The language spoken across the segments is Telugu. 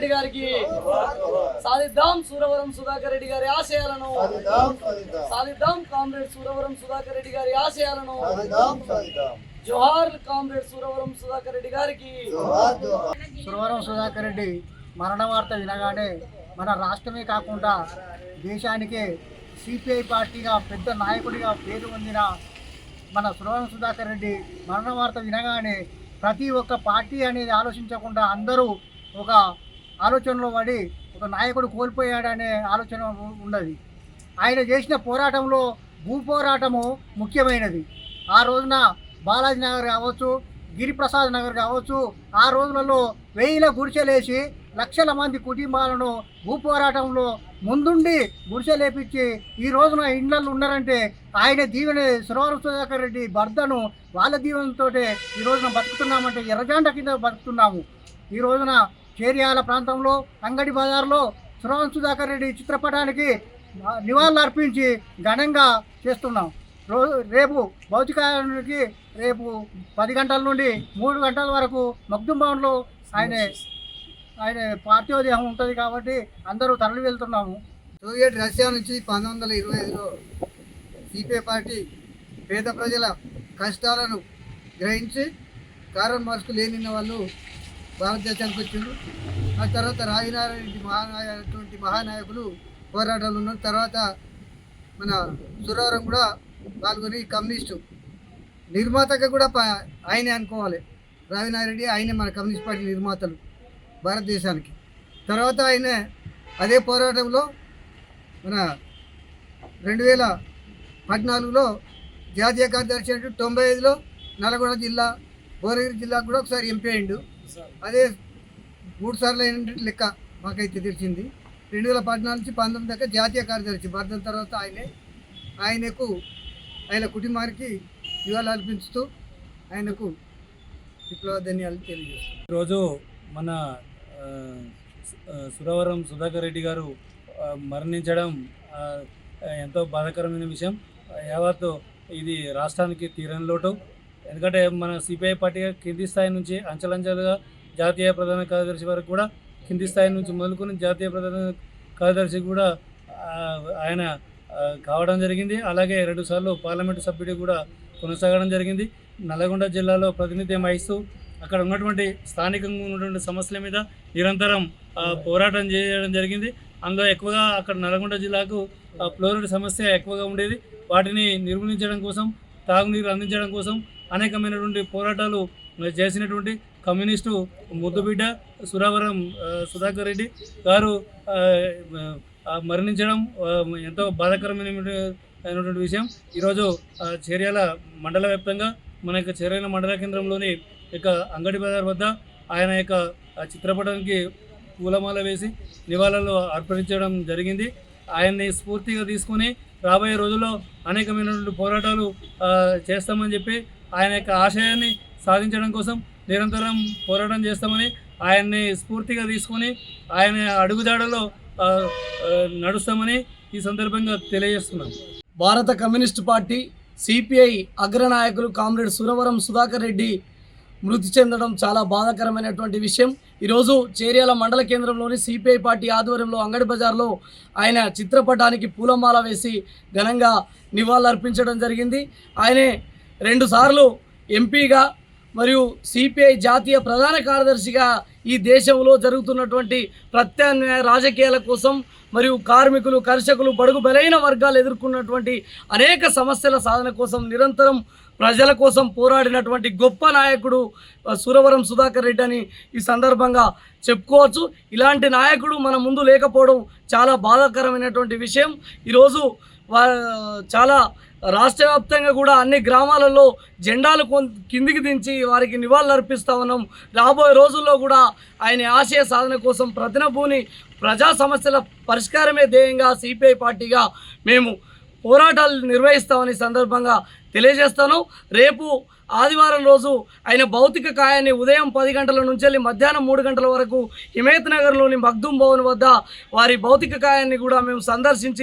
రెడ్డి గారికి, సాధిద్దాం సూరవరం సుధాకర్ రెడ్డి గారి ఆశయాలను, సాధిద్దాం కామ్రేడ్ సూరవరం సుధాకర్ రెడ్డి గారి ఆశయాలను. జోహార్ కామ్రేడ్ సూరవరం సుధాకర్ రెడ్డి గారికి. సురవరం సుధాకర్ రెడ్డి మరణ వార్త వినగానే మన రాష్ట్రమే కాకుండా దేశానికే సిపిఐ పార్టీగా పెద్ద నాయకుడిగా పేరు పొందిన మన సురవరం సుధాకర్ రెడ్డి మరణ వార్త వినగానే ప్రతి ఒక్క పార్టీ అనేది ఆలోచించకుండా అందరూ ఒక ఆలోచనలో పడి ఒక నాయకుడు కోల్పోయాడనే ఆలోచన ఉన్నది. ఆయన చేసిన పోరాటంలో భూ పోరాటము ముఖ్యమైనది. ఆ రోజున బాలాజీ నగర్ కావచ్చు, గిరిప్రసాద్ నగర్ కావచ్చు, ఆ రోజులలో 1000 గుడిసెలేసి లక్షల మంది కుటుంబాలను భూ పోరాటంలో ముందుండి గుడిసెలేపించి ఈ రోజున ఇండ్లలో ఉన్నారంటే ఆయన దీవెన. సురవరం సుధాకర్ రెడ్డి భర్తను వాళ్ళ దీవెనతో ఈ రోజున బతుకుతున్నామంటే ఎర్రజెండా కింద బతుకుతున్నాము. ఈ రోజున చేర్యాల ప్రాంతంలో అంగడి బజార్లో సురవరం సుధాకర్ రెడ్డి చిత్రపటానికి నివాళులు అర్పించి ఘనంగా చేస్తున్నాం. రేపు భౌతికానికి రేపు 10 గంటల నుండి 3 గంటల వరకు మగ్దుం భవన్లో ఆయన పార్థివదేహం ఉంటుంది కాబట్టి అందరూ తరలి వెళ్తున్నాము. సోవియట్ రష్యా నుంచి 1925లో సిపిఐ పార్టీ పేద ప్రజల కష్టాలను గ్రహించి కారన్ మార్క్స్ లేనిన వాళ్ళు భారతదేశానికి వచ్చిండ్రు. ఆ తర్వాత రాజనారాయణ మహానాయకులు పోరాటాలు ఉన్నారు. తర్వాత మన సురవరం కూడా పాల్గొని కమ్యూనిస్టు నిర్మాతగా కూడా ఆయనే అనుకోవాలి. రావినారెడ్డి ఆయనే మన కమ్యూనిస్ట్ పార్టీ నిర్మాతలు భారతదేశానికి. తర్వాత ఆయన అదే పోరాటంలో మన 2014లో జాతీయ కార్యదర్శి అంటూ 95లో నల్గొండ జిల్లా భువనగిరి జిల్లా కూడా ఒకసారి ఎంపీ అయిండు. అదే 3 సార్లు అయిన లెక్క మాకైతే తెలిసింది. 2014 నుంచి 19 దాకా జాతీయ కార్యదర్శి. భర్త తర్వాత ఆయనకు ఆయన కుటుంబానికి నివాళులు అర్పిస్తూ ఆయనకు విప్లవ ధన్యాలు తెలియజేస్తారు. ఈరోజు మన సురవరం సుధాకర్ రెడ్డి గారు మరణించడం ఎంతో బాధాకరమైన విషయం. యావత్తు ఇది రాష్ట్రానికి తీరని లోటు. ఎందుకంటే మన సిపిఐ పార్టీ కింది స్థాయి నుంచి అంచెలంచెలుగా జాతీయ ప్రధాన కార్యదర్శి వరకు కూడా కింది స్థాయి నుంచి మొదలుకొని జాతీయ ప్రధాన కార్యదర్శి కూడా ఆయన కావడం జరిగింది. అలాగే 2 సార్లు పార్లమెంటు సభ్యుడు కూడా కొనసాగడం జరిగింది. నల్గొండ జిల్లాలో ప్రాతినిధ్యం వహిస్తూ అక్కడ ఉన్నటువంటి స్థానికంగా ఉన్నటువంటి సమస్యల మీద నిరంతరం పోరాటం చేయడం జరిగింది. అందులో ఎక్కువగా అక్కడ నల్గొండ జిల్లాకు ఫ్లోరైడ్ సమస్య ఎక్కువగా ఉండేది. వాటిని నిర్మూలించడం కోసం, తాగునీరు అందించడం కోసం అనేకమైనటువంటి పోరాటాలు చేసినటువంటి కమ్యూనిస్టు ముద్దుబిడ్డ సురవరం సుధాకర్ రెడ్డి గారు మరణించడం ఎంతో బాధాకరమైనటువంటి విషయం. ఈరోజు చేర్యాల మండల వ్యాప్తంగా మన యొక్క చేర్యాల మండల కేంద్రంలోని యొక్క అంగడి బజార్ వద్ద ఆయన యొక్క చిత్రపటానికి పూలమాల వేసి నివాళులు అర్పించడం జరిగింది. ఆయన్ని స్ఫూర్తిగా తీసుకొని రాబోయే రోజుల్లో అనేకమైనటువంటి పోరాటాలు చేస్తామని చెప్పి ఆయన యొక్క ఆశయాన్ని సాధించడం కోసం నిరంతరం పోరాటం చేస్తామని ఆయన్ని స్ఫూర్తిగా తీసుకొని ఆయన అడుగుదాడలో నడుస్తామని ఈ సందర్భంగా తెలియజేస్తున్నాం. భారత కమ్యూనిస్టు పార్టీ సిపిఐ అగ్రనాయకులు కామ్రేడ్ సురవరం సుధాకర్ రెడ్డి మృతి చెందడం చాలా బాధాకరమైనటువంటి విషయం. ఈరోజు చేర్యాల మండల కేంద్రంలోని సిపిఐ పార్టీ ఆధ్వర్యంలో అంగడి బజార్లో ఆయన చిత్రపటానికి పూలమాల వేసి ఘనంగా నివాళులర్పించడం జరిగింది. ఆయనే 2 సార్లు ఎంపీగా మరియు సిపిఐ జాతీయ ప్రధాన కార్యదర్శిగా ఈ దేశంలో జరుగుతున్నటువంటి ప్రత్యామ్నాయ రాజకీయాల కోసం మరియు కార్మికులు, కర్షకులు, బడుగు బలైన వర్గాలు ఎదుర్కొన్నటువంటి అనేక సమస్యల సాధన కోసం నిరంతరం ప్రజల కోసం పోరాడినటువంటి గొప్ప నాయకుడు సురవరం సుధాకర్ రెడ్డి అని ఈ సందర్భంగా చెప్పుకోవచ్చు. ఇలాంటి నాయకుడు మన ముందు లేకపోవడం చాలా బాధాకరమైనటువంటి విషయం. ఈరోజు చాలా రాష్ట్ర వ్యాప్తంగా కూడా అన్ని గ్రామాలలో జెండాలు కిందికి దించి వారికి నివాళులు అర్పిస్తూ ఉన్నాం. రాబోయే రోజుల్లో కూడా ఆయన ఆశయ సాధన కోసం ప్రతినభూని ప్రజా సమస్యల పరిష్కారమే ధ్యేయంగా సిపిఐ పార్టీగా మేము పోరాటాలు నిర్వహిస్తామని సందర్భంగా తెలియజేస్తాను. రేపు ఆదివారం రోజు ఆయన భౌతిక కాయాన్ని ఉదయం 10 గంటల నుంచి వెళ్ళి మధ్యాహ్నం 3 గంటల వరకు హిమాయత్ నగర్లోని మగ్దుమ్ భవన్ వద్ద వారి భౌతిక కాయాన్ని కూడా మేము సందర్శించి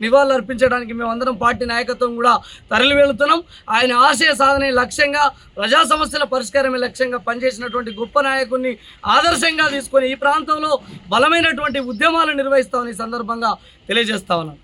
నివాళులర్పించడానికి మేమందరం పార్టీ నాయకత్వం కూడా తరలి వెళుతున్నాం. ఆయన ఆశయ సాధనే లక్ష్యంగా, ప్రజా సమస్యల పరిష్కారమే లక్ష్యంగా పనిచేసినటువంటి గొప్ప నాయకుడిని ఆదర్శంగా తీసుకొని ఈ ప్రాంతంలో బలమైనటువంటి ఉద్యమాలు నిర్వహిస్తామని సందర్భంగా తెలియజేస్తా ఉన్నాం.